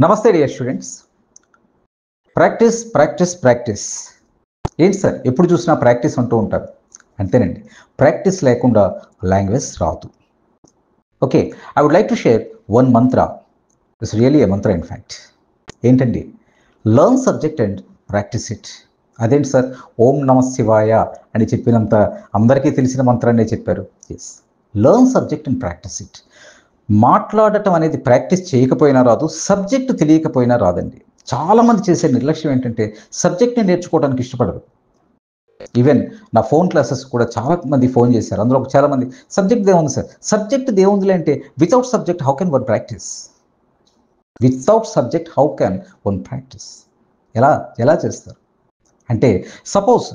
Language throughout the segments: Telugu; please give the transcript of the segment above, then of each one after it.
నమస్తే dear students. Practice practice practice. ఏంటి సార్ ఎప్పుడు చూసినా ప్రాక్టీస్ అంటూ ఉంటారు? అంతేనండి, ప్రాక్టీస్ లేకుండా లాంగ్వేజ్ రాదు. Okay, I would like to share one mantra. It's really a mantra in fact. ఏంటండి? Learn subject and practice it. అదేంటి సార్ ఓం నమ శివాయ అని చెప్పినంత అందరికీ తెలిసిన మంత్రాన్నే చెప్పారు. Yes, learn subject and practice it. మాట్లాడటం అనేది ప్రాక్టీస్ చేయకపోయినా రాదు, సబ్జెక్టు తెలియకపోయినా రాదండి. చాలామంది చేసే నిర్లక్ష్యం ఏంటంటే సబ్జెక్ట్ని నేర్చుకోవడానికి ఇష్టపడరు. ఈవెన్ నా ఫోన్ క్లాసెస్ కూడా చాలామంది ఫోన్ చేశారు. అందులో చాలామంది సబ్జెక్ట్ దేవుంది సార్, సబ్జెక్ట్ దేవుందిలే అంటే without subject how can one practice? Without subject how can one practice? ఎలా ఎలా చేస్తారు అంటే, సపోజ్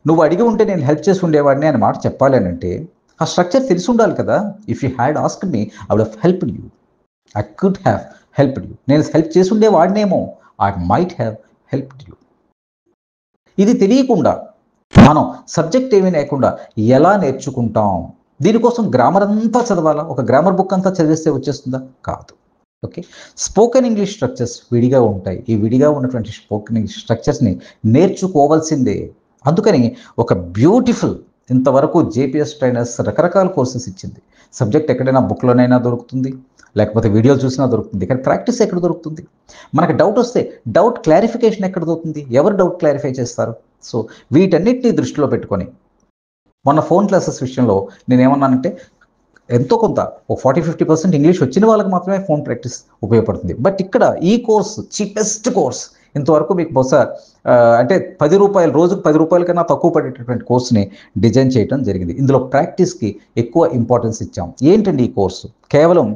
నువ్వు అడిగి ఉంటే నేను హెల్ప్ చేసి ఉండేవాడిని అని మాట చెప్పాలి అని అంటే ఆ స్ట్రక్చర్ తెలిసి ఉండాలి కదా. If you had asked me I would have helped you. I could have helped you. నేను హెల్ప్ చేసి ఉండేవాడినేమో. I might have helped you. ఇది తెలియకుండా మనం సబ్జెక్ట్ ఏమీ లేకుండా ఎలా నేర్చుకుంటాం? దీనికోసం గ్రామర్ అంతా చదవాలా? ఒక గ్రామర్ బుక్ అంతా చదివేస్తే వచ్చేస్తుందా? కాదు. ఓకే, స్పోకెన్ ఇంగ్లీష్ స్ట్రక్చర్స్ విడిగా ఉంటాయి. ఈ విడిగా ఉన్నటువంటి స్పోకెన్ ఇంగ్లీష్ స్ట్రక్చర్స్ని నేర్చుకోవాల్సిందే. అందుకని ఒక బ్యూటిఫుల్, ఇంతవరకు జేపీఎస్ ట్రైనర్స్ రకరకాల కోర్సెస్ ఇచ్చింది. సబ్జెక్ట్ ఎక్కడైనా బుక్లోనైనా దొరుకుతుంది, లేకపోతే వీడియో చూసినా దొరుకుతుంది. కానీ ప్రాక్టీస్ ఎక్కడ దొరుకుతుంది? మనకు డౌట్ వస్తే డౌట్ క్లారిఫికేషన్ ఎక్కడ దొరుకుతుంది? ఎవరు డౌట్ క్లారిఫై చేస్తారు? సో వీటన్నిటిని దృష్టిలో పెట్టుకొని మొన్న ఫోన్ క్లాసెస్ విషయంలో నేనేమన్నానంటే, ఎంతో కొంత ఒక 40-50% ఇంగ్లీష్ వచ్చిన వాళ్ళకి మాత్రమే ఫోన్ ప్రాక్టీస్ ఉపయోగపడుతుంది. బట్ ఇక్కడ ఈ కోర్స్ చీపెస్ట్ కోర్స్, ఇంతవరకు మీకు బహుశా అంటే ₹10, రోజుకు ₹10 కన్నా తక్కువ పడేటటువంటి కోర్స్ని డిజైన్ చేయడం జరిగింది. ఇందులో ప్రాక్టీస్కి ఎక్కువ ఇంపార్టెన్స్ ఇచ్చాం. ఏంటండి ఈ కోర్సు? కేవలం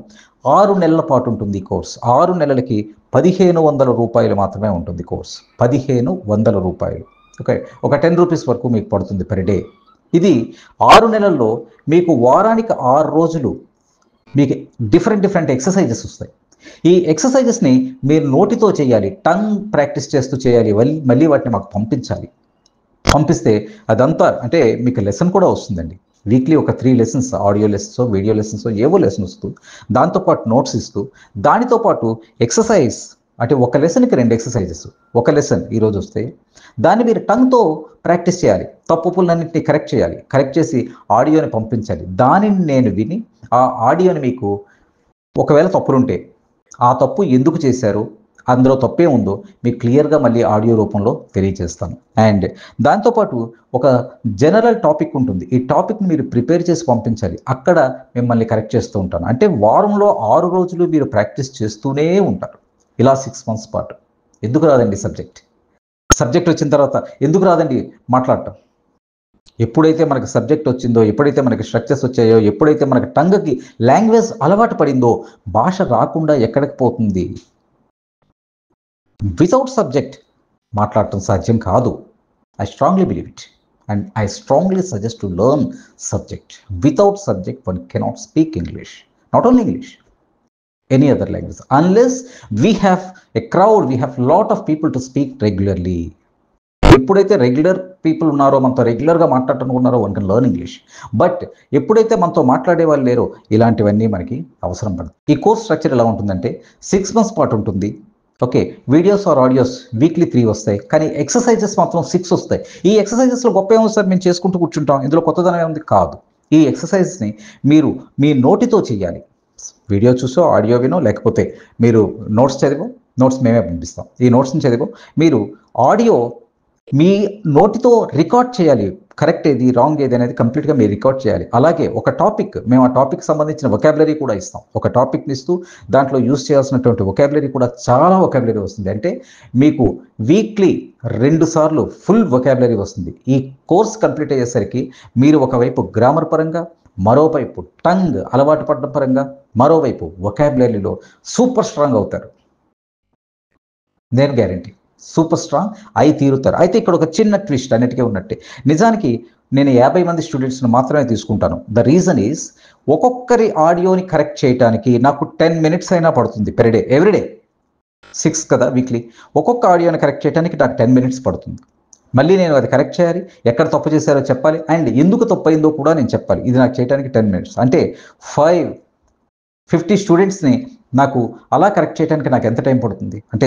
6 నెలల పాటు ఉంటుంది ఈ కోర్స్. 6 నెలలకి ₹1500 మాత్రమే ఉంటుంది కోర్స్. ₹1500. ఓకే, ఒక ₹10 వరకు మీకు పడుతుంది పర్ డే. ఇది 6 నెలల్లో మీకు వారానికి 6 రోజులు మీకు డిఫరెంట్ ఎక్సర్సైజెస్ వస్తాయి. ఈ ఎక్సర్సైజెస్ని మీరు నోటితో చేయాలి, టంగ్ ప్రాక్టీస్ చేస్తూ చేయాలి. మళ్ళీ వాటిని మాకు పంపిస్తే అదంతా అంటే మీకు లెసన్ కూడా వస్తుందండి. వీక్లీ ఒక 3 lessons, audio lessons, video lessons, ఏవో లెసన్ వస్తూ దాంతోపాటు నోట్స్ ఇస్తూ, దానితో పాటు ఎక్సర్సైజ్ అంటే ఒక లెసన్కి 2 ఎక్సర్సైజెస్. ఒక లెసన్ ఈరోజు వస్తాయి, దాన్ని మీరు టంగ్తో ప్రాక్టీస్ చేయాలి. తప్పులన్నింటినీ కరెక్ట్ చేయాలి. కరెక్ట్ చేసి ఆడియోని పంపించాలి. దానిని నేను విని ఆ ఆడియోని మీకు, ఒకవేళ తప్పులుంటే ఆ తప్పు ఎందుకు చేశారు, అందులో తప్పే ఉందో మీకు క్లియర్గా మళ్ళీ ఆడియో రూపంలో తెలియజేస్తాను. అండ్ దాంతోపాటు ఒక జనరల్ టాపిక్ ఉంటుంది. ఈ టాపిక్ని మీరు ప్రిపేర్ చేసి పంపించాలి. అక్కడ మిమ్మల్ని కరెక్ట్ చేస్తూ ఉంటాను. అంటే వారంలో 6 రోజులు మీరు ప్రాక్టీస్ చేస్తూనే ఉంటారు. ఇలా 6 months పాటు. ఎందుకు రాదండి సబ్జెక్ట్ వచ్చిన తర్వాత ఎందుకు రాదండి మాట్లాడటం? ఎప్పుడైతే మనకి సబ్జెక్ట్ వచ్చిందో, ఎప్పుడైతే మనకి స్ట్రక్చర్స్ వచ్చాయో, ఎప్పుడైతే మనకి టంగ్కి లాంగ్వేజ్ అలవాటు పడిందో, భాష రాకుండా ఎక్కడికి పోతుంది? వితౌట్ సబ్జెక్ట్ మాట్లాడటం సాధ్యం కాదు. I strongly believe it and I strongly suggest to learn subject. Without subject one cannot speak English. Not only English, any other language, unless we have a crowd, we have lot of people to speak regularly. ఎప్పుడైతే రెగ్యులర్ పీపుల్ ఉన్నారో, మనతో రెగ్యులర్గా మాట్లాడుతున్నారో, one can learn English. But ఎప్పుడైతే మనతో మాట్లాడే వాళ్ళు లేరో, ఇలాంటివన్నీ మనకి అవసరం పడదు. ఈ కోర్స్ స్ట్రక్చర్ ఎలా ఉంటుందంటే 6 months పాటు ఉంటుంది. Okay, videos or audios weekly 3 వస్తాయి, కానీ ఎక్సర్సైజెస్ మాత్రం 6 వస్తాయి. ఈ ఎక్సర్సైజెస్లో గొప్ప ఏమో సార్, మేము చేసుకుంటూ కూర్చుంటాం, ఇందులో కొత్తదనం ఏముంది? కాదు. ఈ ఎక్సర్సైజెస్ని మీరు మీ నోటితో చేయాలి. వీడియో చూసో, ఆడియో వినో, లేకపోతే మీరు నోట్స్ చదివో, నోట్స్ మేమే పంపిస్తాం. ఈ నోట్స్ని చదివో మీరు ఆడియో మీ నోటితో రికార్డ్ చేయాలి. కరెక్ట్ ఏది, రాంగ్ ఏది అనేది కంప్లీట్గా మీరు రికార్డ్ చేయాలి. అలాగే ఒక టాపిక్, మేము ఆ టాపిక్ సంబంధించిన వొకాబులరీ కూడా ఇస్తాం. ఒక టాపిక్ని ఇస్తూ దాంట్లో యూజ్ చేయాల్సినటువంటి వొకాబులరీ కూడా చాలా వొకాబులరీ వస్తుంది. అంటే మీకు వీక్లీ 2 సార్లు ఫుల్ వొకాబులరీ వస్తుంది. ఈ కోర్స్ కంప్లీట్ అయ్యేసరికి మీరు ఒకవైపు గ్రామర్ పరంగా, మరోవైపు టంగ్ అలవాటు పడడం పరంగా, మరోవైపు వొకాబులరీలో సూపర్ స్ట్రాంగ్ అవుతారు. నేను గ్యారంటీ సూపర్ స్ట్రాంగ్ అయి తీరుతారు. అయితే ఇక్కడ ఒక చిన్న ట్విస్ట్ అన్నిటికీ ఉన్నట్టే. నిజానికి నేను 50 మంది స్టూడెంట్స్ని మాత్రమే తీసుకుంటాను. ద రీజన్ ఈజ్, ఒక్కొక్కరి ఆడియోని కరెక్ట్ చేయడానికి నాకు 10 minutes అయినా పడుతుంది పెర్ డే, ఎవ్రీడే. 6 కదా వీక్లీ. ఒక్కొక్క ఆడియోని కరెక్ట్ చేయడానికి నాకు 10 minutes పడుతుంది. మళ్ళీ నేను అది కరెక్ట్ చేయాలి, ఎక్కడ తప్పు చేశారో చెప్పాలి, అండ్ ఎందుకు తప్పు అయిందో కూడా నేను చెప్పాలి. ఇది నాకు చేయడానికి 10 minutes. అంటే 50 స్టూడెంట్స్ని నాకు అలా కరెక్ట్ చేయడానికి నాకు ఎంత టైం పడుతుంది అంటే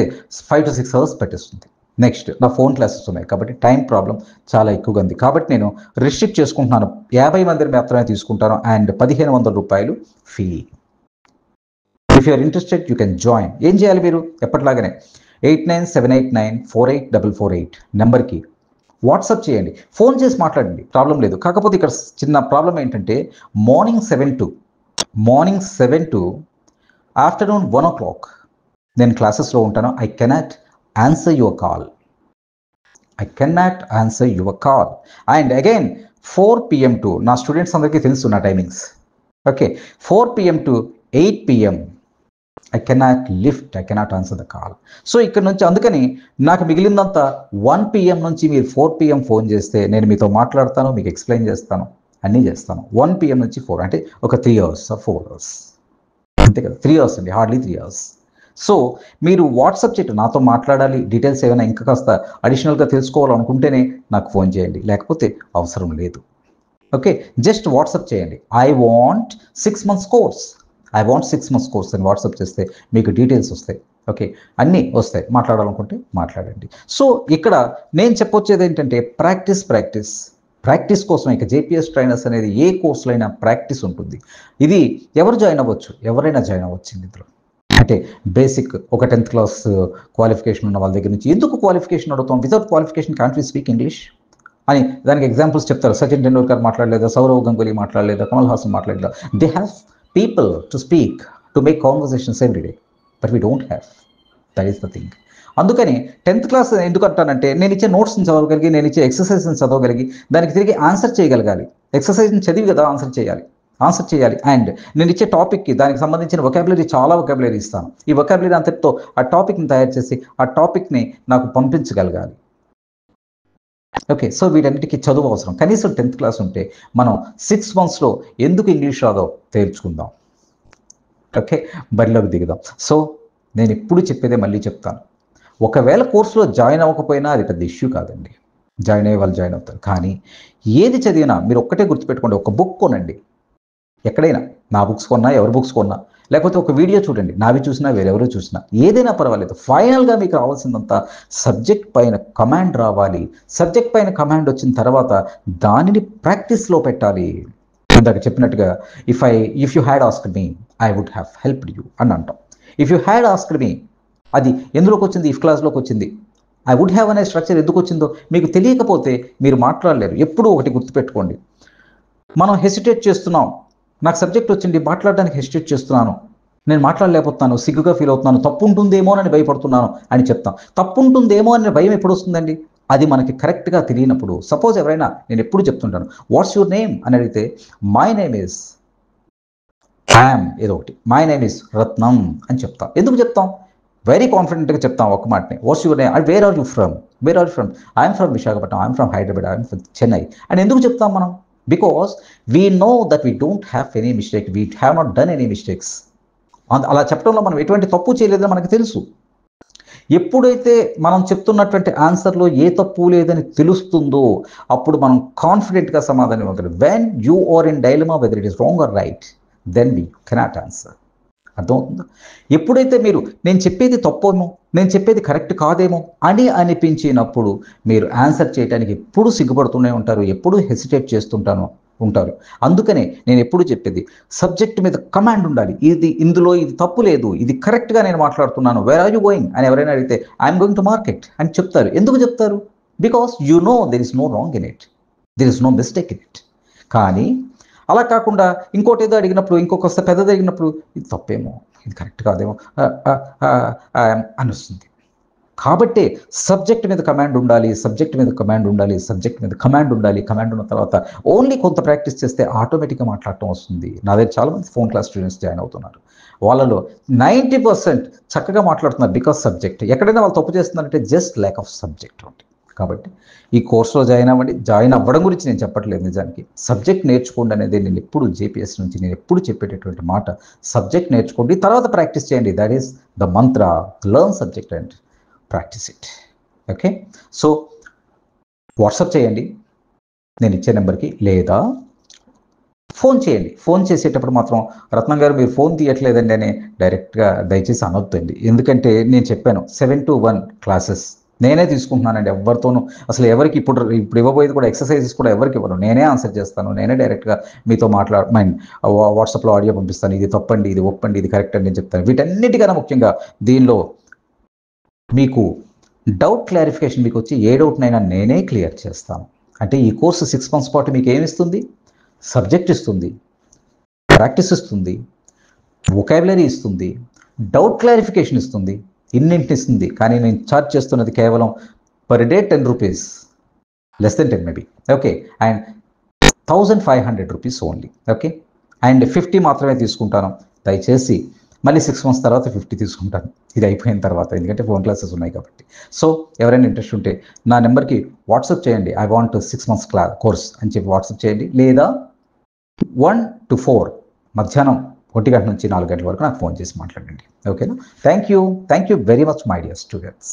5 to 6 అవర్స్ పట్టేస్తుంది. నెక్స్ట్ నా ఫోన్ క్లాసెస్ ఉన్నాయి కాబట్టి టైం ప్రాబ్లం చాలా ఎక్కువగా ఉంది. కాబట్టి నేను రిస్ట్రిక్ట్ చేసుకుంటున్నాను. 50 మందిని మాత్రమే తీసుకుంటాను అండ్ 1500 రూపాయలు fee. If you're interested you can join. ఏం చేయాలి మీరు? ఎప్పటిలాగానే 8978948448 నెంబర్కి వాట్సాప్ చేయండి, ఫోన్ చేసి మాట్లాడండి, ప్రాబ్లం లేదు. కాకపోతే ఇక్కడ చిన్న ప్రాబ్లం ఏంటంటే మార్నింగ్ 7 to ఆఫ్టర్నూన్ 1 o'clock నేను క్లాసెస్లో ఉంటాను. I cannot answer your call. And again 4 PM to నా స్టూడెంట్స్ అందరికీ తెలుసు నా timings. Okay, 4 PM to 8 PM I cannot answer the call. So ఇక్కడ నుంచి అందుకని నాకు మిగిలిందంతా 1 PM నుంచి మీరు 4 PM ఫోన్ చేస్తే నేను మీతో మాట్లాడతాను, మీకు ఎక్స్ప్లెయిన్ చేస్తాను, అన్నీ చేస్తాను. 1 PM నుంచి 4 అంటే ఒక 3 hours 4 hours అంతే కదా, 3 hours అండి, హార్డ్లీ 3 hours. సో మీరు వాట్సాప్ చేయటం, నాతో మాట్లాడాలి, డీటెయిల్స్ ఏమైనా ఇంకా కాస్త అడిషనల్గా తెలుసుకోవాలనుకుంటేనే నాకు ఫోన్ చేయండి, లేకపోతే అవసరం లేదు. ఓకే, జస్ట్ వాట్సాప్ చేయండి. ఐ వాంట్ 6 months కోర్స్ అని వాట్సాప్ చేస్తే మీకు డీటెయిల్స్ వస్తాయి. ఓకే, అన్నీ వస్తాయి, మాట్లాడాలనుకుంటే మాట్లాడండి. సో ఇక్కడ నేను చెప్పొచ్చేది ఏంటంటే ప్రాక్టీస్ కోసం ఇక జేపీఎస్ ట్రైనర్స్ అనేది ఏ కోర్సులో అయినా ప్రాక్టీస్ ఉంటుంది. ఇది ఎవరైనా జాయిన్ అవ్వచ్చు ఇందులో. అంటే బేసిక్ ఒక 10th క్లాస్ క్వాలిఫికేషన్ ఉన్న వాళ్ళ దగ్గర నుంచి. ఎందుకు క్వాలిఫికేషన్ అడుగుతాం? Without qualification can't we speak English అని దానికి ఎగ్జాంపుల్స్ చెప్తారు. సచిన్ టెండూల్కర్ మాట్లాడలేదా, సౌరవ్ గంగూలీ మాట్లాడలేదా, కమల్ హాసన్ మాట్లాడలేదా? They have people to speak, to make conversations every day, but we don't have. That is the thing. అందుకని 10th క్లాస్ ఎందుకు అంటానంటే నేను ఇచ్చే నోట్స్ని చదవగలిగి, నేను ఇచ్చే ఎక్సర్సైజ్ని చదవగలిగి దానికి తిరిగి ఆన్సర్ చేయగలగాలి. ఎక్సర్సైజ్ని చదివి కదా ఆన్సర్ చేయాలి. అండ్ నేను ఇచ్చే టాపిక్కి దానికి సంబంధించిన వొకాబులరీ, చాలా వొకాబులరీ ఇస్తాను. ఈ వొకాబులరీ అంతటితో ఆ టాపిక్ని తయారు చేసి ఆ టాపిక్ని నాకు పంపించగలగాలి. ఓకే, సో వీటన్నిటికీ చదువు అవసరం. కనీసం 10th క్లాస్ ఉంటే మనం 6 monthsలో ఎందుకు ఇంగ్లీష్ రాదో తేల్చుకుందాం. ఓకే, బరిలోకి దిగుదాం. సో నేను ఎప్పుడు చెప్పేదే మళ్ళీ చెప్తాను, ఒకవేళ కోర్సులో జాయిన్ అవ్వకపోయినా అది పెద్ద ఇష్యూ కాదండి. జాయిన్ అయ్యే వాళ్ళు జాయిన్ అవుతారు. కానీ ఏది చదివినా మీరు ఒక్కటే గుర్తుపెట్టుకోండి, ఒక బుక్ కొనండి. ఎక్కడైనా నా బుక్స్ కొన్నా, ఎవరి బుక్స్ కొన్నా, లేకపోతే ఒక వీడియో చూడండి, నావి చూసినా వేరెవరో చూసినా, ఏదైనా పర్వాలేదు. ఫైనల్గా మీకు రావాల్సిందంతా సబ్జెక్ట్ పైన కమాండ్ రావాలి. సబ్జెక్ట్ పైన కమాండ్ వచ్చిన తర్వాత దానిని ప్రాక్టీస్లో పెట్టాలి. ఇందాక చెప్పినట్టుగా if you had asked me I would have helped you అని అంటాం. If you had asked me అది ఎందులోకి వచ్చింది? ఇఫ్ క్లాస్లోకి వచ్చింది. ఐ వుడ్ హ్యావ్ అనే స్ట్రక్చర్ ఎందుకు వచ్చిందో మీకు తెలియకపోతే మీరు మాట్లాడలేరు. ఎప్పుడూ ఒకటి గుర్తుపెట్టుకోండి, మనం హెసిటేట్ చేస్తున్నాం. నాకు సబ్జెక్ట్ వచ్చింది, మాట్లాడడానికి హెసిటేట్ చేస్తున్నాను, నేను మాట్లాడలేకపోతున్నాను, సిగ్గుగా ఫీల్ అవుతున్నాను, తప్పు ఉంటుందేమో అని భయపడుతున్నాను అని చెప్తాం. తప్పు ఉంటుందేమో అనే భయం ఎప్పుడు వస్తుందండి? అది మనకి కరెక్ట్గా తెలియనప్పుడు. సపోజ్ ఎవరైనా, నేను ఎప్పుడు చెప్తుంటాను, వాట్స్ యువర్ నేమ్ అని అడిగితే మై నేమ్ ఈజ్ యామ్ ఏదో ఒకటి, మై నేమ్ ఈజ్ రత్నం అని చెప్తాం. ఎందుకు చెప్తాం? వెరీ కాన్ఫిడెంట్గా చెప్తాం ఒక మాటని. What's your name and where are you from? I'm from Visakhapatnam, I'm from Hyderabad, I'm from Chennai అని ఎందుకు చెప్తాం మనం? Because we know that we don't have any mistake, we have not done any mistakes. అలా చెప్పడంలో మనం ఎటువంటి తప్పు చేయలేదని మనకు తెలుసు. ఎప్పుడైతే మనం చెప్తున్నటువంటి ఆన్సర్లో ఏ తప్పు లేదని తెలుస్తుందో అప్పుడు మనం కాన్ఫిడెంట్గా సమాధానం ఇవ్వగలం. When you are in dilemma whether it is wrong or right, then we cannot answer. అర్థమవుతుందా? ఎప్పుడైతే మీరు నేను చెప్పేది తప్పేమో, నేను చెప్పేది కరెక్ట్ కాదేమో అని అనిపించినప్పుడు మీరు ఆన్సర్ చేయడానికి ఎప్పుడు సిగ్గుపడుతూనే ఉంటారు, ఎప్పుడు హెసిటేట్ ఉంటారు. అందుకనే నేను ఎప్పుడు చెప్పేది సబ్జెక్ట్ మీద కమాండ్ ఉండాలి. ఇందులో ఇది తప్పు లేదు, ఇది కరెక్ట్గా నేను మాట్లాడుతున్నాను. వేర్ ఆర్ యూ గోయింగ్ అని ఎవరైనా అడిగితే ఐఎమ్ గోయింగ్ టు మార్కెట్ అని చెప్తారు. ఎందుకు చెప్తారు? Because you know there is no wrong in it, there is no mistake in it. కానీ అలా కాకుండా ఇంకోటి ఏదో అడిగినప్పుడు, ఇంకొక పెద్దది అడిగినప్పుడు ఇది తప్పేమో, ఇది కరెక్ట్ కాదేమో అని వస్తుంది. కాబట్టి సబ్జెక్ట్ మీద కమాండ్ ఉండాలి. కమాండ్ ఉన్న తర్వాత ఓన్లీ కొంత ప్రాక్టీస్ చేస్తే ఆటోమేటిక్గా మాట్లాడటం వస్తుంది. నా దగ్గర చాలామంది ఫోన్ క్లాస్ స్టూడెంట్స్ జాయిన్ అవుతున్నారు. వాళ్ళలో 90% చక్కగా మాట్లాడుతున్నారు. Because subject. ఎక్కడైనా వాళ్ళు తప్పు చేస్తున్నారంటే జస్ట్ ల్యాక్ ఆఫ్ సబ్జెక్ట్ ఉంది. కాబట్టి ఈ కోర్సులో జాయిన్ అవ్వడం గురించి నేను చెప్పట్లేదు. నిజానికి సబ్జెక్ట్ నేర్చుకోండి అనేది నేను ఎప్పుడు జేపీఎస్ నుంచి నేను ఎప్పుడు చెప్పేటటువంటి మాట. సబ్జెక్ట్ నేర్చుకోండి, తర్వాత ప్రాక్టీస్ చేయండి. That is the Mantra. Learn subject and practice it. Okay, so WhatsApp చేయండి నేను ఇచ్చే నెంబర్కి, లేదా ఫోన్ చేయండి. ఫోన్ చేసేటప్పుడు మాత్రం రత్నం గారు మీరు ఫోన్ తీయట్లేదండి అని డైరెక్ట్గా దయచేసి అనొద్దండి. ఎందుకంటే నేను చెప్పాను 7 to 1 క్లాసెస్ నేనే తీసుకుంటున్నానండి. ఎవరితోనూ అసలు ఎవరికి ఇప్పుడు ఇవ్వబోయేది కూడా ఎక్సర్సైజెస్ కూడా ఎవరికి ఇవ్వను. నేనే ఆన్సర్ చేస్తాను. నేనే డైరెక్ట్గా మీతో వాట్సాప్లో ఆడియో పంపిస్తాను. ఇది తప్పండి, ఇది ఒప్పండి, ఇది కరెక్ట్ అని నేను చెప్తాను. వీటన్నిటికన్నా ముఖ్యంగా దీనిలో మీకు డౌట్ క్లారిఫికేషన్ మీకు వచ్చి ఏ డౌట్నైనా నేనే క్లియర్ చేస్తాను. అంటే ఈ కోర్సు 6 months పాటు మీకు ఏమిస్తుంది? సబ్జెక్ట్ ఇస్తుంది, ప్రాక్టీస్ ఇస్తుంది, వొకాబులరీ ఇస్తుంది, డౌట్ క్లారిఫికేషన్ ఇస్తుంది, ఇన్నింటిని ఇస్తుంది. కానీ నేను ఛార్జ్ చేస్తున్నది కేవలం per day 10 rupees, less than 10 maybe. Okay, and 1500 rupees only. Okay, and 50 మాత్రమే తీసుకుంటాను. దయచేసి మళ్ళీ 6 months తర్వాత 50 తీసుకుంటాను, ఇది అయిపోయిన తర్వాత, ఎందుకంటే ఫోన్ క్లాసెస్ ఉన్నాయి కాబట్టి. సో ఎవరైనా ఇంట్రెస్ట్ ఉంటే నా నెంబర్కి వాట్సాప్ చేయండి, ఐ వాంట్ 6 months కోర్స్ అని చెప్పి వాట్సాప్ చేయండి. లేదా 1 to 4 మధ్యాహ్నం 1 గంట నుంచి 4 గంటల వరకు నాకు ఫోన్ చేసి మాట్లాడండి. ఓకేనా? Thank you very much my dear students.